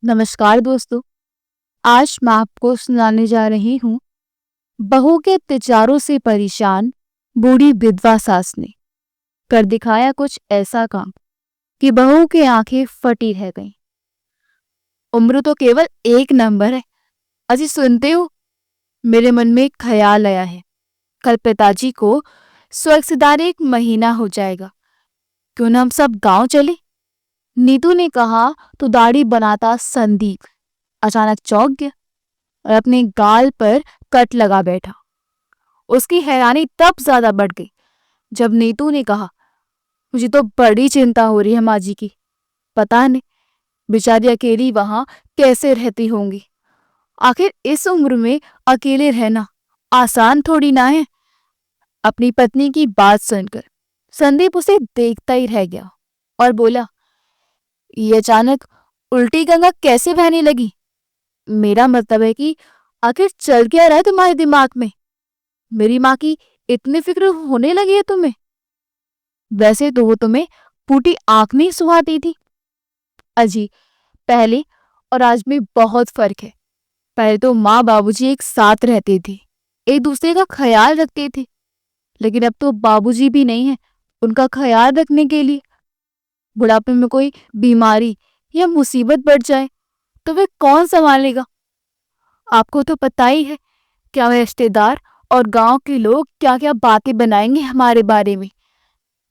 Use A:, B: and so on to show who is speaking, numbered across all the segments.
A: नमस्कार दोस्तों। आज मैं आपको सुनाने जा रही हूँ बहू के अत्याचारों से परेशान बूढ़ी विधवा सास ने कर दिखाया कुछ ऐसा काम कि बहू की आंखें फटी रह गईं। उम्र तो केवल एक नंबर है। अजी सुनते हो, मेरे मन में एक ख्याल आया है। कल पिताजी को स्वर्ग सिधारे 1 महीना हो जाएगा। क्यों ना हम सब गांव चले? नीतू ने कहा तो दाढ़ी बनाता संदीप अचानक चौंक गया और अपने गाल पर कट लगा बैठा। उसकी हैरानी तब ज्यादा बढ़ गई जब नीतू ने कहा, मुझे तो बड़ी चिंता हो रही है माँ जी की। पता नहीं बेचारी अकेली वहां कैसे रहती होंगी। आखिर इस उम्र में अकेले रहना आसान थोड़ी ना है। अपनी पत्नी की बात सुनकर संदीप उसे देखता ही रह गया और बोला, ये अचानक उल्टी गंगा कैसे बहने लगी? मेरा मतलब है कि आखिर चल क्या रहा है तुम्हारे दिमाग में? मेरी माँ की इतनी फिक्र होने लगी है तुम्हें? वैसे तो वो तुम्हें फूटी आंख में ही सुहाती थी। अजी, पहले और आज में बहुत फर्क है। पहले तो माँ बाबूजी एक साथ रहते थे, एक दूसरे का ख्याल रखते थे। लेकिन अब तो बाबूजी भी नहीं है उनका ख्याल रखने के लिए। बुढ़ापे में कोई बीमारी या मुसीबत बढ़ जाए तो वे कौन संभालेगा? आपको तो पता ही है क्या वे रिश्तेदार और गांव के लोग क्या क्या बातें बनाएंगे हमारे बारे में।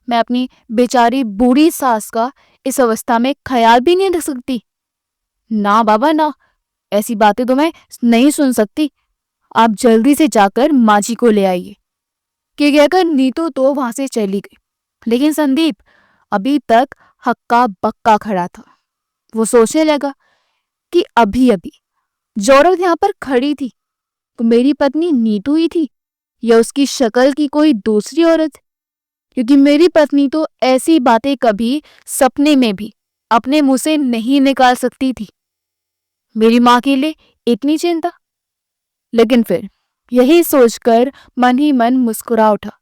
A: मैं अपनी बेचारी बूढ़ी सास का इस अवस्था में ख्याल भी नहीं रख सकती। ना बाबा ना, ऐसी बातें तो मैं नहीं सुन सकती। आप जल्दी से जाकर माँ जी को ले आइए। कि कहकर नीतू तो वहां से चली गई। लेकिन संदीप अभी तक हक्का बक्का खड़ा था। वो सोचने लगा कि अभी अभी जो औरत यहाँ पर खड़ी थी तो मेरी पत्नी नीतू ही थी या उसकी शक्ल की कोई दूसरी औरत? क्योंकि मेरी पत्नी तो ऐसी बातें कभी सपने में भी अपने मुंह से नहीं निकाल सकती थी। मेरी माँ के लिए इतनी चिंता। लेकिन फिर यही सोचकर मन ही मन मुस्कुरा उठा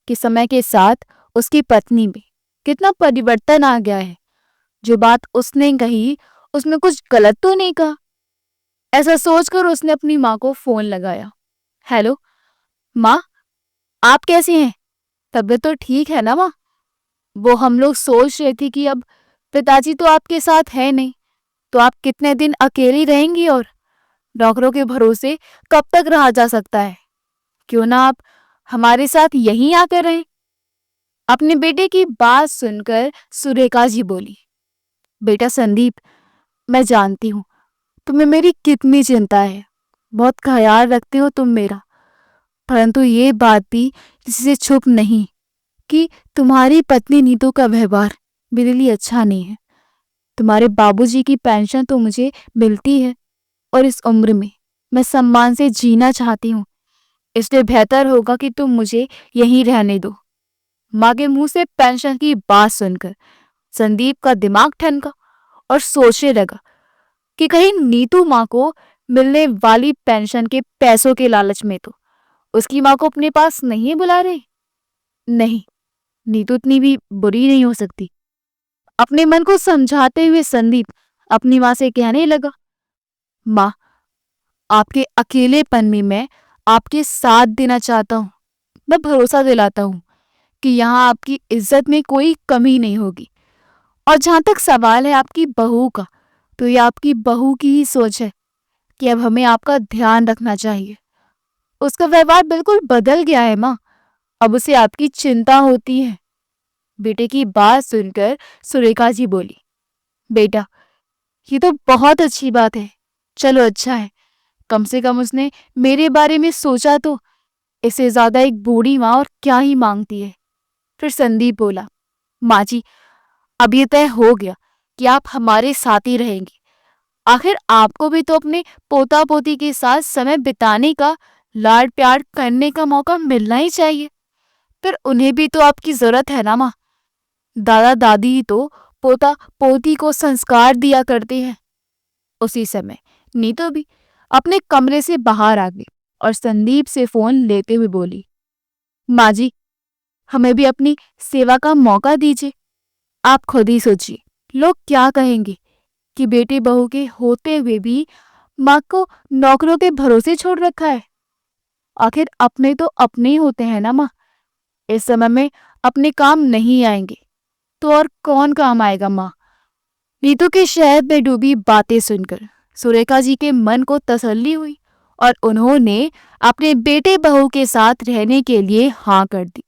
A: कि समय के साथ उसकी पत्नी में कितना परिवर्तन आ गया है। जो बात उसने कही उसमें कुछ गलत तो नहीं कहा। ऐसा सोचकर उसने अपनी माँ को फोन लगाया। हेलो माँ, आप कैसी हैं? तबीयत तो ठीक है ना माँ? वो हम लोग सोच रहे थे कि अब पिताजी तो आपके साथ है नहीं, तो आप कितने दिन अकेली रहेंगी और डॉक्टरों के भरोसे कब तक रहा जा सकता है? क्यों ना आप हमारे साथ यहीं आकर रहें? अपने बेटे की बात सुनकर सुरेखा जी बोली, बेटा संदीप, मैं जानती हूँ तुम्हें मेरी कितनी चिंता है। बहुत ख्याल रखते हो तुम मेरा। परंतु ये बात भी किसी से छुप नहीं कि तुम्हारी पत्नी नीतू का व्यवहार मेरे लिए अच्छा नहीं है। तुम्हारे बाबूजी की पेंशन तो मुझे मिलती है और इस उम्र में मैं सम्मान से जीना चाहती हूँ। इसलिए बेहतर होगा कि तुम मुझे यहीं रहने दो। माँ के मुंह से पेंशन की बात सुनकर संदीप का दिमाग ठनका और सोचने लगा कि कहीं नीतू माँ को मिलने वाली पेंशन के पैसों के लालच में तो उसकी माँ को अपने पास नहीं बुला रहे। नहीं, नीतू इतनी भी बुरी नहीं हो सकती। अपने मन को समझाते हुए संदीप अपनी माँ से कहने लगा, माँ, आपके अकेलेपन में मैं आपके साथ देना चाहता हूँ। मैं भरोसा दिलाता हूँ कि यहाँ आपकी इज्जत में कोई कमी नहीं होगी। और जहां तक सवाल है आपकी बहू का, तो ये आपकी बहू की ही सोच है कि अब हमें आपका ध्यान रखना चाहिए। उसका व्यवहार बिल्कुल बदल गया है माँ। अब उसे आपकी चिंता होती है। बेटे की बात सुनकर सुरेखा जी बोली, बेटा, ये तो बहुत अच्छी बात है। चलो अच्छा है, कम से कम उसने मेरे बारे में सोचा तो। इससे ज्यादा एक बूढ़ी माँ और क्या ही मांगती है। फिर संदीप बोला, माँ जी, अब ये तय हो गया कि आप हमारे साथ ही रहेंगे। आखिर आपको भी तो अपने पोता पोती के साथ समय बिताने का, लाड प्यार करने का मौका मिलना ही चाहिए। फिर उन्हें भी तो आपकी जरूरत है ना माँ। दादा दादी ही तो पोता पोती को संस्कार दिया करते हैं। उसी समय नीतू भी अपने कमरे से बाहर आ गई और संदीप से फोन लेते हुए बोली, माँ जी, हमें भी अपनी सेवा का मौका दीजिए। आप खुद ही सोचिए, लोग क्या कहेंगे? कि बेटे बहू के होते हुए भी माँ को नौकरों के भरोसे छोड़ रखा है। आखिर अपने तो अपने ही होते हैं ना माँ। इस समय में अपने काम नहीं आएंगे तो और कौन काम आएगा माँ। नीतू के शहद में डूबी बातें सुनकर सुरेखा जी के मन को तसल्ली हुई और उन्होंने अपने बेटे बहू के साथ रहने के लिए हाँ कर दी।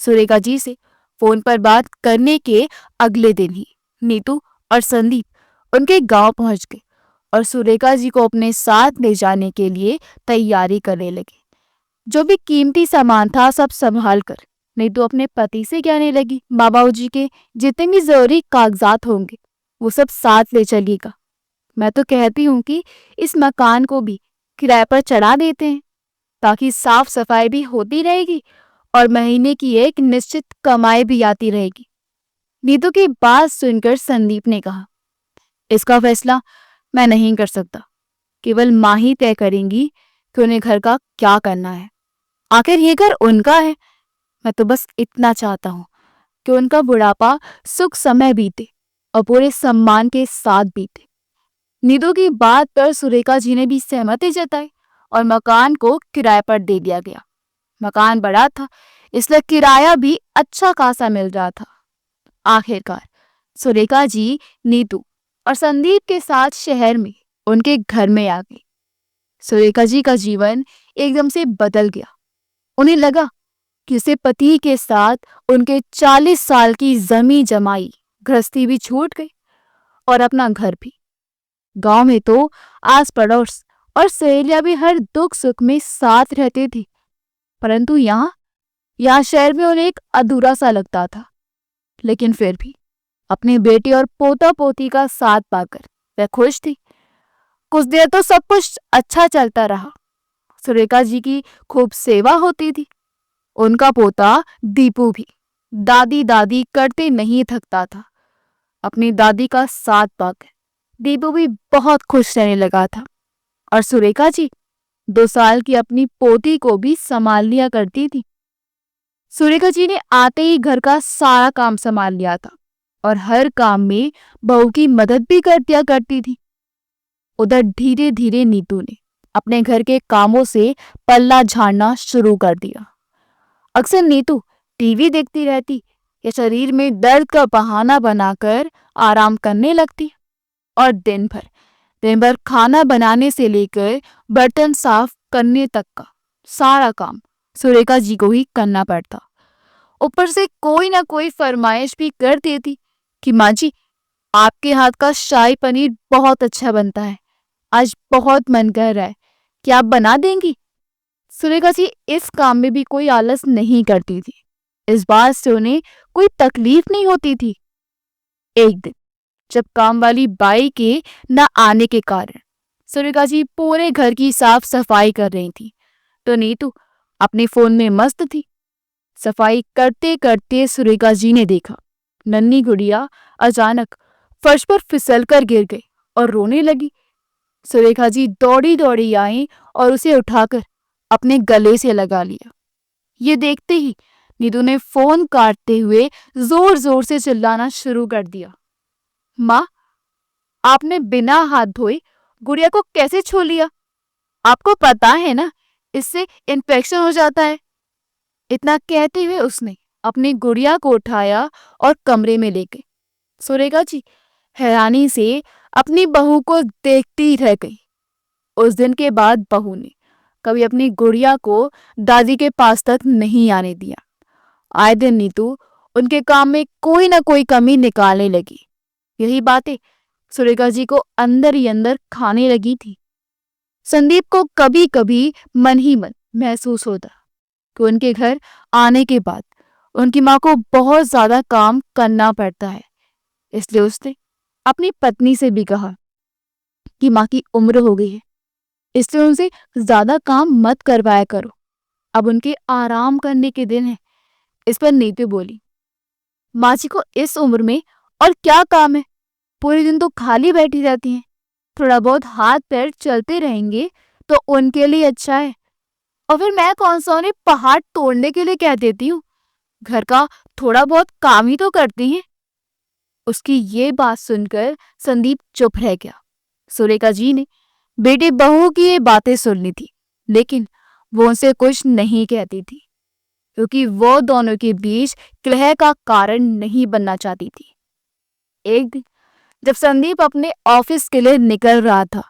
A: सुरेखा जी से फोन पर बात करने के अगले दिन ही नीतू और संदीप उनके गांव पहुंच गए और सुरेखा जी को अपने साथ ले जाने के लिए तैयारी करने लगे। जो भी कीमती सामान था सब संभाल कर नीतू अपने पति से कहने लगी, बाबा जी के जितने भी जरूरी कागजात होंगे वो सब साथ ले चलिएगा। मैं तो कहती हूँ कि इस मकान को भी किराए पर चढ़ा देते हैं ताकि साफ सफाई भी होती रहेगी और महीने की एक निश्चित कमाई भी आती रहेगी। नीतू की बात सुनकर संदीप ने कहा, इसका फैसला मैं नहीं कर सकता, केवल माँ ही तय करेंगी कि उन्हें घर का क्या करना है। आखिर ये घर उनका है। मैं तो बस इतना चाहता हूँ कि उनका बुढ़ापा सुख समय बीते और पूरे सम्मान के साथ बीते। नीतू की बात पर सुरेखा जी ने भी सहमति जताई और मकान को किराए पर दे दिया गया। मकान बड़ा था इसलिए किराया भी अच्छा खासा मिल रहा था। आखिरकार सुरेखा जी नीतू और संदीप के साथ शहर में उनके घर में आ गई। सुरेखा जी का जीवन एकदम से बदल गया। उन्हें लगा कि उसे पति के साथ उनके 40 साल की जमी जमाई गृहस्थी भी छूट गई और अपना घर भी। गांव में तो आस पड़ोस और सहेलियां भी हर दुख सुख में साथ रहती थी, परंतु यहाँ शहर में उन्हें एक अधूरा सा लगता था। लेकिन फिर भी अपने बेटे और पोता पोती का साथ पाकर वह खुश थी। कुछ देर तो सब कुछ अच्छा चलता रहा। सुरेखा जी की खूब सेवा होती थी। उनका पोता दीपू भी दादी दादी करते नहीं थकता था। अपनी दादी का साथ पाकर दीपू भी बहुत खुश रहने लगा था और सुरेखा जी 2 साल की अपनी पोती को भी संभाल लिया करती थी। सुरेखा जी ने आते ही घर का सारा काम संभाल लिया था और हर काम में बहू की मदद भी कर दिया करती थी। उधर धीरे धीरे नीतू ने अपने घर के कामों से पल्ला झाड़ना शुरू कर दिया। अक्सर नीतू टीवी देखती रहती या शरीर में दर्द का बहाना बनाकर आराम करने लगती और दिन भर खाना बनाने से लेकर बर्तन साफ करने तक का सारा काम सुरेखा जी को ही करना पड़ता। ऊपर से कोई ना कोई फरमाइश भी कर देती कि माँ जी आपके हाथ का शाही पनीर बहुत अच्छा बनता है, आज बहुत मन कर रहा है, क्या आप बना देंगी? सुरेखा जी इस काम में भी कोई आलस नहीं करती थी। इस बात से उन्हें कोई तकलीफ नहीं होती थी। एक दिन जब काम वाली बाई के न आने के कारण सुरेखा जी पूरे घर की साफ सफाई कर रही थी तो नीतू अपने फोन में मस्त थी। सफाई करते करते सुरेखा जी ने देखा नन्ही गुड़िया अचानक फर्श पर फिसल कर गिर गई और रोने लगी। सुरेखा जी दौड़ी दौड़ी आई और उसे उठाकर अपने गले से लगा लिया। ये देखते ही नीतू ने फोन काटते हुए जोर जोर से चिल्लाना शुरू कर दिया, माँ आपने बिना हाथ धोए गुड़िया को कैसे छू लिया? आपको पता है ना इससे इन्फेक्शन हो जाता है। इतना कहते हुए उसने अपनी गुड़िया को उठाया और कमरे में ले गई। सुरेखा जी हैरानी से अपनी बहू को देखती रह गई। उस दिन के बाद बहू ने कभी अपनी गुड़िया को दादी के पास तक नहीं आने दिया। आए दिन नीतू उनके काम में कोई ना कोई कमी निकालने लगी। यही बातें सुरेखा जी को अंदर ही अंदर खाने लगी थी। संदीप को कभी कभी मन ही मन महसूस होता कि उनके घर आने के बाद उनकी माँ को बहुत ज्यादा काम करना पड़ता है। इसलिए उसने अपनी पत्नी से भी कहा कि माँ की उम्र हो गई है, इसलिए उनसे ज्यादा काम मत करवाया करो, अब उनके आराम करने के दिन है। इस पर नीतू बोली, माँ जी को इस उम्र में और क्या काम है, पूरे दिन तो खाली बैठी रहती हैं, थोड़ा बहुत हाथ पैर चलते रहेंगे तो उनके लिए अच्छा है। और फिर मैं कौन सा उन्हें पहाड़ तोड़ने के लिए कह देती हूँ, घर का थोड़ा बहुत काम ही तो करती हैं। उसकी ये बात सुनकर संदीप चुप रह गया। सुरेखा जी ने बेटे बहू की ये बातें सुननी थी, लेकिन वो उनसे कुछ नहीं कहती थी, क्योंकि वो दोनों के बीच कलह का कारण नहीं बनना चाहती थी। एक दिन जब संदीप अपने ऑफिस के लिए निकल रहा था,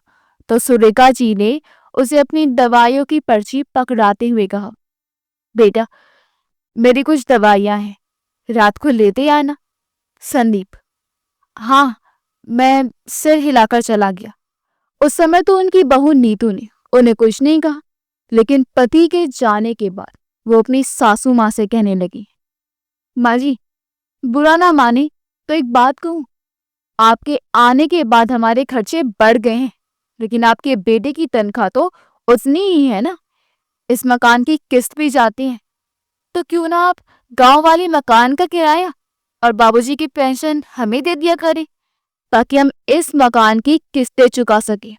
A: तो सुरेखा जी ने उसे अपनी दवाइयों की पर्ची पकड़ाते हुए कहा, बेटा मेरी कुछ दवाइयां हैं, रात को लेते आना। संदीप, हाँ, मैं सिर हिलाकर चला गया। उस समय तो उनकी बहू नीतू ने उन्हें कुछ नहीं कहा, लेकिन पति के जाने के बाद वो अपनी सासू माँ से कहने लगी, माँ जी, बुरा ना माने तो एक बात कहूँ, आपके आने के बाद हमारे खर्चे बढ़ गए हैं, लेकिन आपके बेटे की तनख्वाह तो उतनी ही है ना। इस मकान की किस्त भी जाती है, तो क्यों ना आप गांव वाले मकान का किराया और बाबूजी की पेंशन हमें दे दिया करें, ताकि हम इस मकान की किस्तें चुका सकें।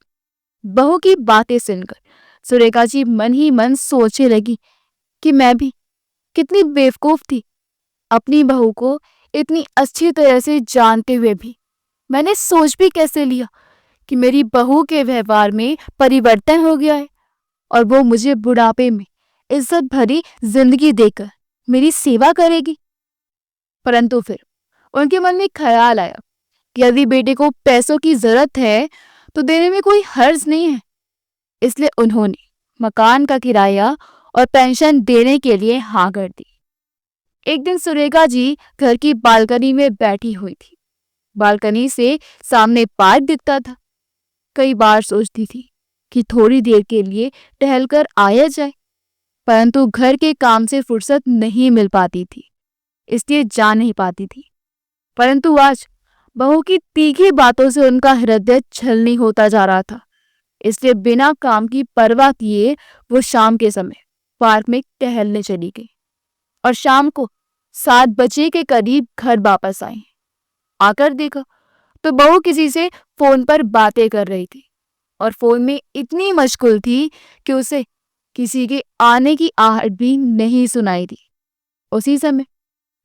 A: बहू की बातें सुनकर सुरेखा जी मन ही मन सोचने लगी कि मैं भी कितनी बेवकूफ थी। अपनी बहू को इतनी अच्छी तरह से जानते हुए भी मैंने सोच भी कैसे लिया कि मेरी बहू के व्यवहार में परिवर्तन हो गया है और वो मुझे बुढ़ापे में इज्जत भरी जिंदगी देकर मेरी सेवा करेगी। परंतु फिर उनके मन में ख्याल आया कि यदि बेटे को पैसों की जरूरत है तो देने में कोई हर्ज नहीं है। इसलिए उन्होंने मकान का किराया और पेंशन देने के लिए हाँ कर दी। एक दिन सुरेखा जी घर की बालकनी में बैठी हुई थी। बालकनी से सामने पार्क दिखता था। कई बार सोचती थी कि थोड़ी देर के लिए टहलकर आया जाए, परंतु घर के काम से फुर्सत नहीं मिल पाती थी, इसलिए जा नहीं पाती थी। परंतु आज बहू की तीखी बातों से उनका हृदय छलनी होता जा रहा था, इसलिए बिना काम की परवाह किए वो शाम के समय पार्क में टहलने चली गई और शाम को 7 बजे के करीब घर वापस आई। आकर देखा तो बहू किसी से फोन पर बातें कर रही थी और फोन में इतनी मशगूल थी कि उसे किसी के आने की आहट भी नहीं सुनाई दी। उसी समय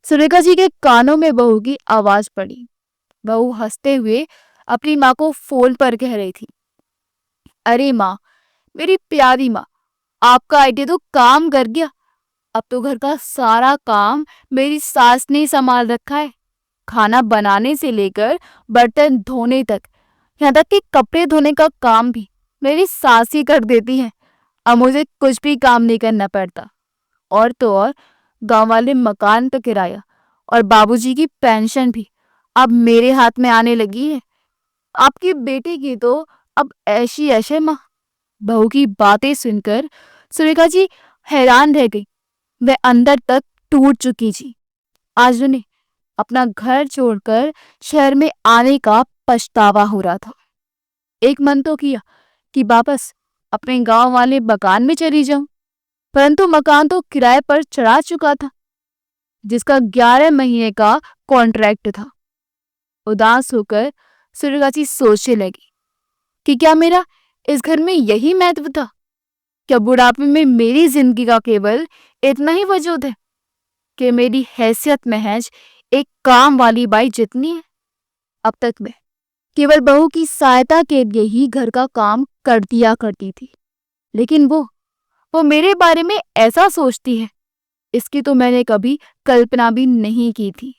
A: सुरेखा जी के कानों में बहू की आवाज पड़ी। बहू हंसते हुए अपनी माँ को फोन पर कह रही थी, अरे माँ, मेरी प्यारी माँ, आपका आइडिया तो काम कर गया। अब तो घर का सारा काम मेरी सास ने संभाल रखा है। खाना बनाने से लेकर बर्तन धोने तक, यहाँ तक कि कपड़े धोने का काम भी मेरी सास ही कर देती है। अब मुझे कुछ भी काम नहीं करना पड़ता। और तो और गांव वाले मकान का किराया और बाबूजी की पेंशन भी अब मेरे हाथ में आने लगी है। आपकी बेटी की तो अब ऐसी ऐसे माँ। बहू की बातें सुनकर सुरेखा जी हैरान रह गई। वह अंदर तक टूट चुकी थी। आज उन्हें अपना घर छोड़कर शहर में आने का पछतावा हो रहा था। एक मन तो किया कि वापस अपने गांव वाले मकान में चली जाऊं, परंतु मकान तो किराए पर चढ़ा चुका था, जिसका 11 महीने का कॉन्ट्रैक्ट था। उदास होकर सुरेखा जी सोचने लगी कि क्या मेरा इस घर में यही महत्व था? क्या बुढ़ापे में मेरी जिंदगी का केवल इतना ही वजूद है कि मेरी हैसियत महज एक काम वाली बाई जितनी है? अब तक मैं केवल बहू की सहायता के लिए ही घर का काम कर दिया करती थी, लेकिन वो मेरे बारे में ऐसा सोचती है, इसकी तो मैंने कभी कल्पना भी नहीं की थी।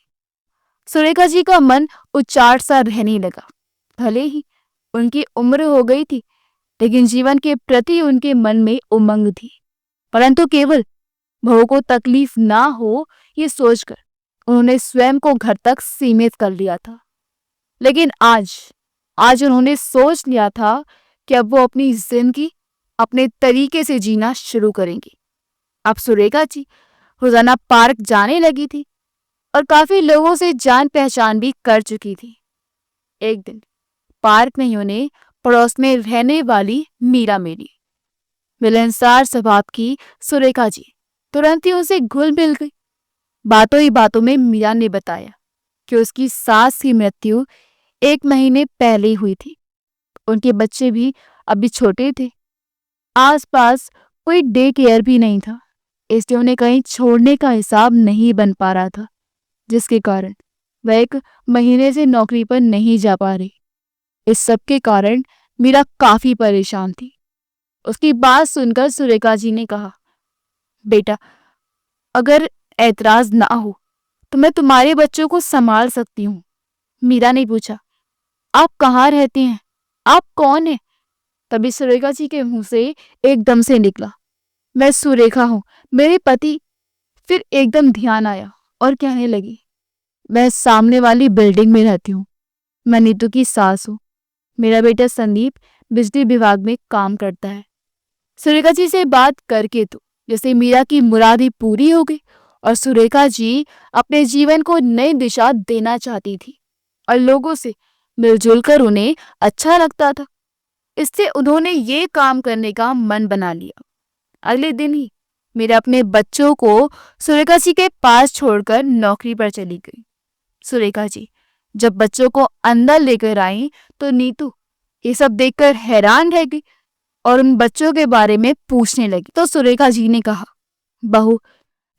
A: सुरेखा जी का मन उचाट सा रहने लगा। भले ही उनकी उम्र हो गई थी, लेकिन जीवन के प्रति उनके मन में उमंग थी। परंतु केवल बहू को तकलीफ ना हो ये सोचकर उन्होंने स्वयं को घर तक सीमित कर लिया था। लेकिन आज उन्होंने सोच लिया था कि अब वो अपनी जिंदगी अपने तरीके से जीना शुरू करेंगी। अब सुरेखा जी रोजाना पार्क जाने लगी थी और काफी लोगों से जान पहचान भी कर चुकी थी। एक दिन पार्क में ही उन्हें पड़ोस में रहने वाली मीरा मिली। मिलनसार स्वभाव की सुरेखा जी तुरंत ही उसे घुल मिल गई। बातों ही बातों में मीरा ने बताया कि उसकी सास की मृत्यु 1 महीने पहले हुई थी। उनके बच्चे भी अभी छोटे थे। आसपास कोई डे केयर भी नहीं था, इसलिए उन्हें कहीं छोड़ने का हिसाब नहीं बन पा रहा था, जिसके कारण वह 1 महीने से नौकरी पर नहीं जा पा रही। इस सब के कारण मीरा काफी परेशान थी। उसकी बात सुनकर सुरेखा जी ने कहा, बेटा, अगर ऐतराज ना हो तो मैं तुम्हारे बच्चों को संभाल सकती हूँ। मीरा ने पूछा, आप कहाँ रहती हैं? आप कौन हैं? तभी सुरेखा जी के मुंह से एकदम से निकला, मैं सुरेखा हूँ, मेरे पति। फिर एकदम ध्यान आया और कहने लगी, मैं सामने वाली बिल्डिंग में रहती हूँ। मैं नीतू की सास हूँ। मेरा बेटा संदीप बिजली विभाग में काम करता है। सुरेखा जी से बात करके तो जैसे मीरा की मुरादी पूरी हो गई और सुरेखा जी अपने जीवन को नई दिशा देना चाहती थी और लोगों से मिलजुल कर उन्हें अच्छा लगता था। इससे उन्होंने ये काम करने का मन बना लिया। अगले दिन ही मेरे अपने बच्चों को सुरेखा जी के पास छोड़कर नौकरी पर चली गई। सुरेखा जी जब बच्चों को अंदर लेकर आई तो नीतू ये सब देखकर हैरान रह गई और उन बच्चों के बारे में पूछने लगी। तो सुरेखा जी ने कहा, बहू,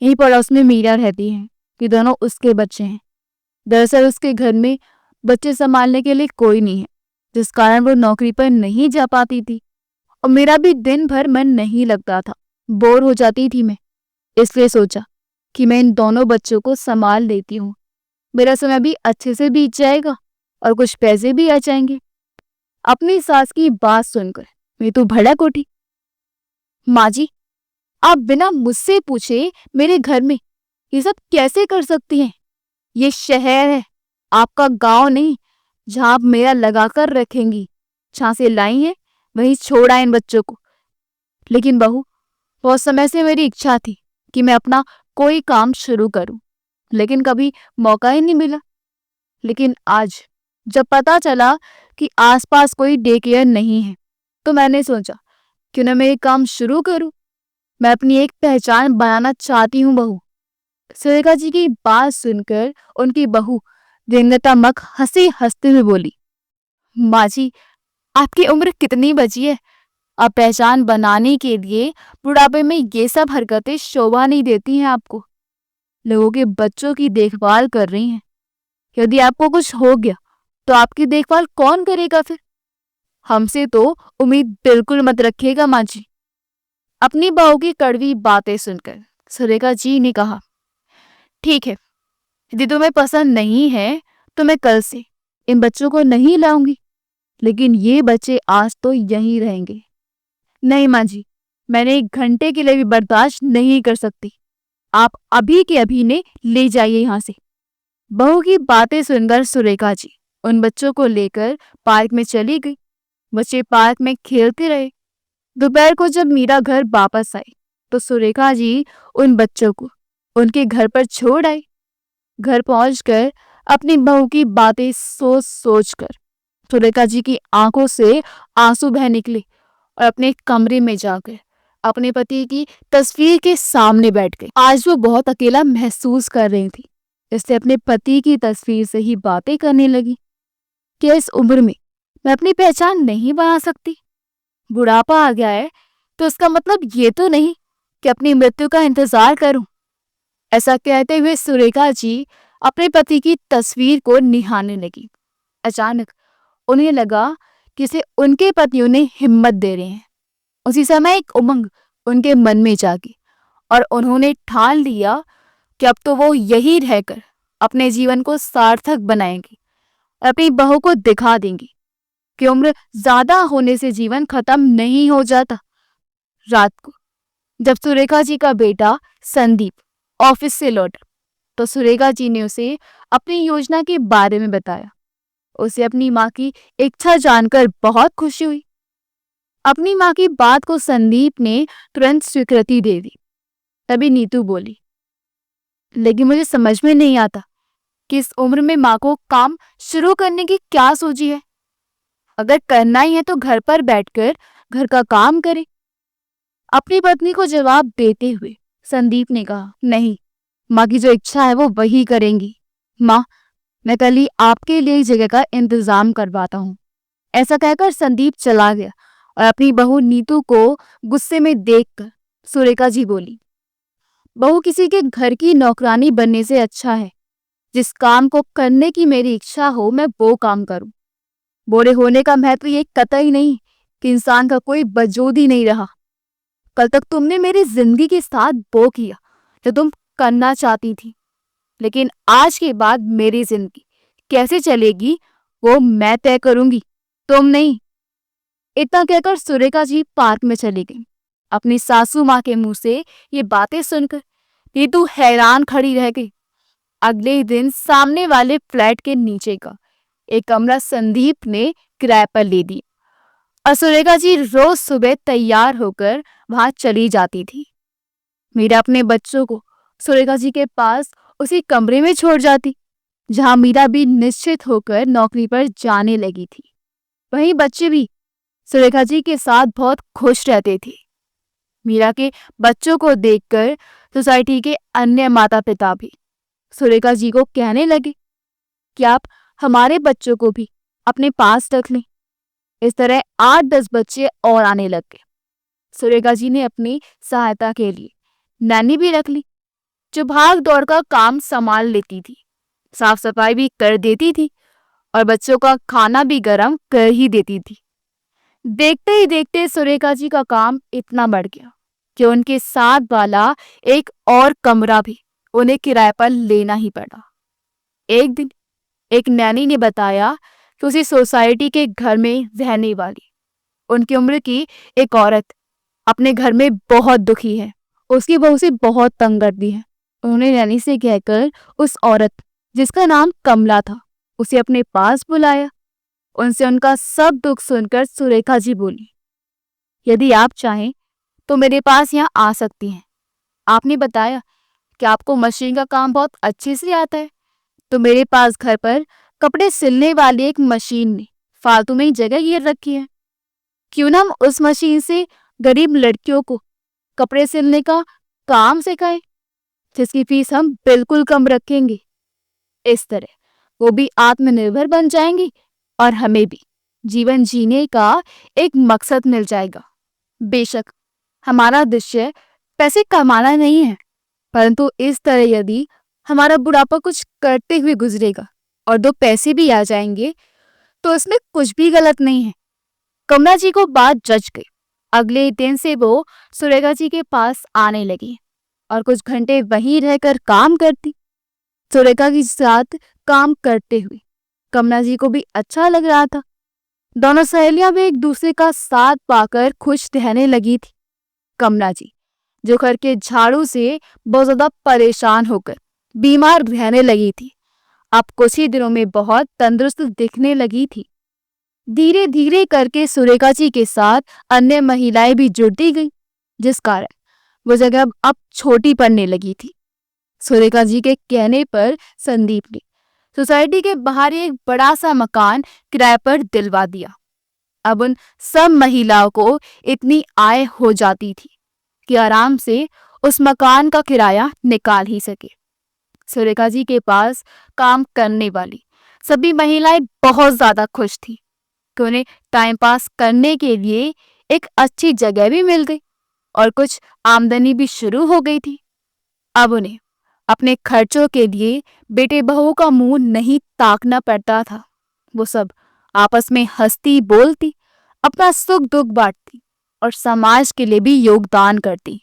A: यहीं पड़ोस में मीरा रहती है, ये दोनों उसके बच्चे हैं। दरअसल उसके घर में बच्चे संभालने के लिए कोई नहीं है, जिस कारण वो नौकरी पर नहीं जा पाती थी और मेरा भी दिन भर मन नहीं लगता था, बोर हो जाती थी मैं। इसलिए सोचा कि मैं इन दोनों बच्चों को संभाल लेती हूँ। मेरा समय भी अच्छे से बीत जाएगा और कुछ पैसे भी आ जाएंगे। अपनी सास की बात सुनकर मैं तो भड़क उठी। माँ जी, आप बिना मुझसे पूछे मेरे घर में ये सब कैसे कर सकती हैं? ये शहर है, आपका गांव नहीं, जहां आप मेरा लगाकर रखेंगी। जहां से लाई हैं वहीं छोड़ आए इन बच्चों को। लेकिन बहू, बहुत समय से मेरी इच्छा थी कि मैं अपना कोई काम शुरू करूं, लेकिन कभी मौका ही नहीं मिला। लेकिन आज जब पता चला कि आसपास कोई डे केयर नहीं है तो मैंने सोचा क्यों ना मैं ये काम शुरू करूं। मैं अपनी एक पहचान बनाना चाहती हूँ बहू। सुरेखा जी की बात सुनकर उनकी बहू व्यंग्यतात्मक हंसी हंसते हुए बोली, माँ जी, आपकी उम्र कितनी बची है? अब पहचान बनाने के लिए बुढ़ापे में ये सब हरकतें शोभा नहीं देती हैं आपको। लोगों के बच्चों की देखभाल कर रही हैं। यदि आपको कुछ हो गया तो आपकी देखभाल कौन करेगा फिर? हमसे तो उम्मीद बिल्कुल मत रखिएगा माँ जी। अपनी बहू की कड़वी बातें सुनकर सुरेखा जी ने कहा, ठीक है, यदि तुम्हें पसंद नहीं है तो मैं कल से इन बच्चों को नहीं लाऊंगी, लेकिन ये बच्चे आज तो यहीं रहेंगे। नहीं माँ जी, मैंने 1 घंटे के लिए भी बर्दाश्त नहीं कर सकती। आप अभी के अभी ने ले जाइए यहाँ से। बहू की बातें सुनकर सुरेखा जी उन बच्चों को लेकर पार्क में चली गई। बच्चे पार्क में खेलते रहे। दोपहर को जब मीरा घर वापस आई तो सुरेखा जी उन बच्चों को उनके घर पर छोड़ आई। घर पहुंचकर अपनी बहू की बातें सोच सोच कर सुरेखा जी की आंखों से आंसू बह निकले और अपने कमरे में जाकर अपने पति की तस्वीर के सामने बैठ गई। आज वो बहुत अकेला महसूस कर रही थी, इसलिए अपने पति की तस्वीर से ही बातें करने लगी। क्या इस उम्र में मैं अपनी पहचान नहीं बना सकती? बुढ़ापा आ गया है तो इसका मतलब ये तो नहीं कि अपनी मृत्यु का इंतजार करूं। ऐसा कहते हुए सुरेखा जी अपने पति की तस्वीर को निहारने लगी। अचानक उन्हें लगा कि इसे उनके पति उन्हें हिम्मत दे रहे हैं। उसी समय एक उमंग उनके मन में जागी और उन्होंने ठान लिया कि अब तो वो यही रहकर अपने जीवन को सार्थक बनाएंगी, अपनी बहू को दिखा देंगी कि उम्र ज्यादा होने से जीवन खत्म नहीं हो जाता। रात को जब सुरेखा जी का बेटा संदीप ऑफिस से लौटा तो सुरेखा जी ने उसे अपनी योजना के बारे में बताया। उसे अपनी माँ की इच्छा जानकर बहुत खुशी हुई। अपनी माँ की बात को संदीप ने तुरंत स्वीकृति दे दी। तभी नीतू बोली, लेकिन मुझे समझ में नहीं आता कि इस उम्र में माँ को काम शुरू करने की क्या सोची है। अगर करना ही है तो घर पर बैठकर घर का काम करे। अपनी पत्नी को जवाब देते हुए संदीप ने कहा, नहीं, माँ की जो इच्छा है वो वही करेंगी। माँ, मैं कल ही आपके लिए जगह का इंतजाम करवाता हूँ। ऐसा कहकर संदीप चला गया और अपनी बहू नीतू को गुस्से में देखकर सुरेखा जी बोली, बहू किसी के घर की नौकरानी बनने से अच्छा है जिस काम को करने की मेरी इच्छा हो मैं वो काम करूं। बूढ़े होने का महत्व ये कतई नहीं कि इंसान का कोई वजूद ही नहीं रहा। कल तक तुमने मेरी जिंदगी के साथ वो किया जो तुम करना चाहती थी, लेकिन आज के बाद मेरी जिंदगी कैसे चलेगी वो मैं तय करूंगी, तुम नहीं। इतना कहकर सुरेखा जी पार्क में चली गई। अपनी सासू माँ के मुंह से ये बातें सुनकर नीतू हैरान खड़ी रह गई। अगले ही दिन सामने वाले फ्लैट के नीचे का एक कमरा संदीप ने किराए पर ले दिया और सुरेखा जी रोज सुबह तैयार होकर वहां चली जाती थी। मीरा अपने बच्चों को सुरेखा जी के पास उसी कमरे में छोड़ जाती जहां मीरा भी निश्चित होकर नौकरी पर जाने लगी थी। वहीं बच्चे भी सुरेखा जी के साथ बहुत खुश रहते थे। मीरा के बच्चों को देखकर सोसाइटी के अन्य माता पिता भी सुरेखा जी को कहने लगे कि आप हमारे बच्चों को भी अपने पास रख लें। इस तरह 8-10 बच्चे और आने लग गए। सुरेखा जी ने अपनी सहायता के लिए नैनी भी रख ली जो भाग दौड़ का काम संभाल लेती थी, साफ सफाई भी कर देती थी और बच्चों का खाना भी गर्म कर ही देती थी। देखते ही देखते सुरेखा जी का काम इतना बढ़ गया कि उनके साथ वाला एक और कमरा भी उन्हें किराए पर लेना ही पड़ा। एक दिन एक नैनी ने बताया कि उसी सोसाइटी के घर में रहने वाली उनकी उम्र की एक औरत अपने घर में बहुत दुखी है, उसकी बहू से बहुत तंग करती है। उन्होंने नैनी से कहकर उस औरत जिसका नाम कमला था उसे अपने पास बुलाया। उनसे उनका सब दुख सुनकर सुरेखा जी बोली, यदि आप चाहें तो मेरे पास यहाँ आ सकती हैं। आपने बताया कि आपको मशीन का काम बहुत अच्छे से आता है, तो मेरे पास घर पर कपड़े सिलने वाली एक मशीन ने फालतू में ही जगह घेर रखी है। क्यों ना हम उस मशीन से गरीब लड़कियों को कपड़े सिलने का काम सिखाएं, जिसकी फीस हम बिल्कुल कम रखेंगे। इस तरह वो भी आत्मनिर्भर बन जाएंगी और हमें भी जीवन जीने का एक मकसद मिल जाएगा। बेशक हमारा उद्देश्य पैसे कमाना नहीं है, परंतु इस तरह यदि हमारा बुढ़ापा कुछ करते हुए गुजरेगा और 2 पैसे भी आ जाएंगे तो इसमें कुछ भी गलत नहीं है। कमला जी को बात जच गई। अगले दिन से वो सुरेखा जी के पास आने लगी और कुछ घंटे वहीं रहकर काम करती। सुरेखा के साथ काम करते हुए कमला जी को भी अच्छा लग रहा था। दोनों सहेलियां भी एक दूसरे का साथ पाकर खुश रहने लगी थी। कमला जी जो घर के झाड़ू से बहुत ज्यादा परेशान होकर बीमार रहने लगी थी, अब कुछ ही दिनों में बहुत तंदुरुस्त दिखने लगी थी। धीरे धीरे करके सुरेखा जी के साथ अन्य महिलाएं भी जुड़ती गई, जिस कारण वो जगह अब छोटी पड़ने लगी थी। सुरेखा जी के कहने पर संदीप ने सोसाइटी के बाहर एक बड़ा सा मकान किराए पर दिलवा दिया। अब उन सब महिलाओं को इतनी आय हो जाती थी कि आराम से उस मकान का किराया निकाल ही सके। सुरेखा जी के पास काम करने वाली सभी महिलाएं बहुत ज्यादा खुश थी कि उन्हें टाइम पास करने के लिए एक अच्छी जगह भी मिल गई और कुछ आमदनी भी शुरू हो गई थी। अब उन्हें अपने खर्चों के लिए बेटे बहू का मुंह नहीं ताकना पड़ता था। वो सब आपस में हंसती बोलती, अपना सुख दुख बांटती और समाज के लिए भी योगदान करती।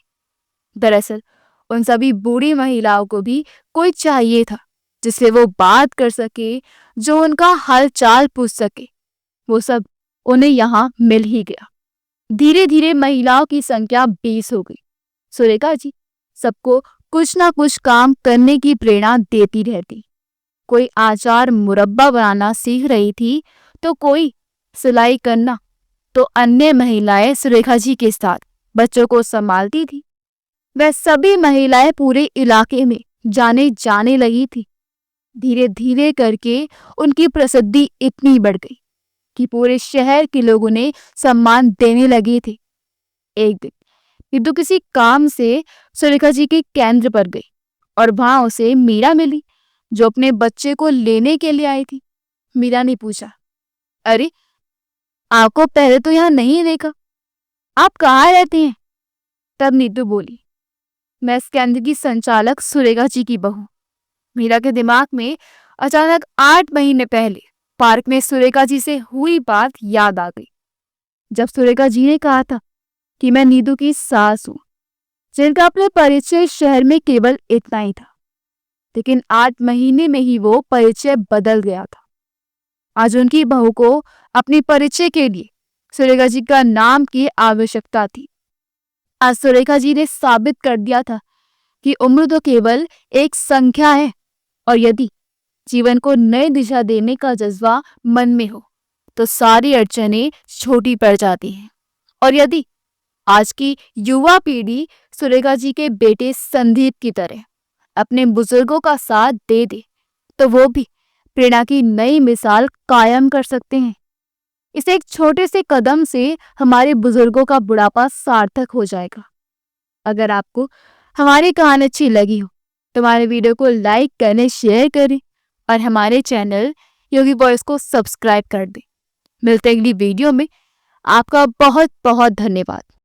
A: दरअसल उन सभी बूढ़ी महिलाओं को भी कोई चाहिए था जिससे वो बात कर सके, जो उनका हाल चाल पूछ सके। वो सब उन्हें यहाँ मिल ही गया। धीरे धीरे महिलाओं की संख्या 20 हो गई। सुरेखा जी सबको कुछ ना कुछ काम करने की प्रेरणा देती रहती। कोई अचार मुरब्बा बनाना सीख रही थी तो कोई सिलाई करना, तो अन्य महिलाएं सुरेखा जी के साथ बच्चों को संभालती थी। वह सभी महिलाएं पूरे इलाके में जाने लगी थी। धीरे धीरे करके उनकी प्रसिद्धि इतनी बढ़ गई कि पूरे शहर के लोग उन्हें सम्मान देने लगे थे। एक दिन नीतू किसी काम से सुरेखा जी के केंद्र पर गई और वहां उसे मीरा मिली, जो अपने बच्चे को लेने के लिए आई थी। मीरा ने पूछा, अरे आपको पहले तो यहाँ नहीं देखा, आप कहाँ रहती हैं? तब नीतू बोली, मैं इस केंद्र की संचालक सुरेखा जी की बहू। मीरा के दिमाग में अचानक 8 महीने पहले पार्क में सुरेखा जी से हुई बात याद आ गई। जब सुरेखा जी ने कहा था कि मैं नीतू की सास हूँ, जिनका अपने परिचय शहर में केवल इतना ही था, लेकिन 8 महीने में ही वो परिचय बदल गया था। आज उनकी बहू को अपने परिचय के लिए सुरेखा जी का नाम की आवश्यकता थी। आज सुरेखा जी ने साबित कर दिया था कि उम्र तो केवल एक संख्या है, और यदि जीवन को नई दिशा देने का जज्बा मन में हो तो सारी अड़चनें छोटी पड़ जाती हैं। और यदि आज की युवा पीढ़ी सुरेखा जी के बेटे संदीप की तरह अपने बुजुर्गों का साथ दे दे तो वो भी प्रेरणा की नई मिसाल कायम कर सकते हैं। इस एक छोटे से कदम से हमारे बुजुर्गों का बुढ़ापा सार्थक हो जाएगा। अगर आपको हमारी कहानी अच्छी लगी हो तो हमारे वीडियो को लाइक करें, शेयर करें और हमारे चैनल योगी बॉयज को सब्सक्राइब कर दें। मिलते हैं अगली वीडियो में। आपका बहुत बहुत धन्यवाद।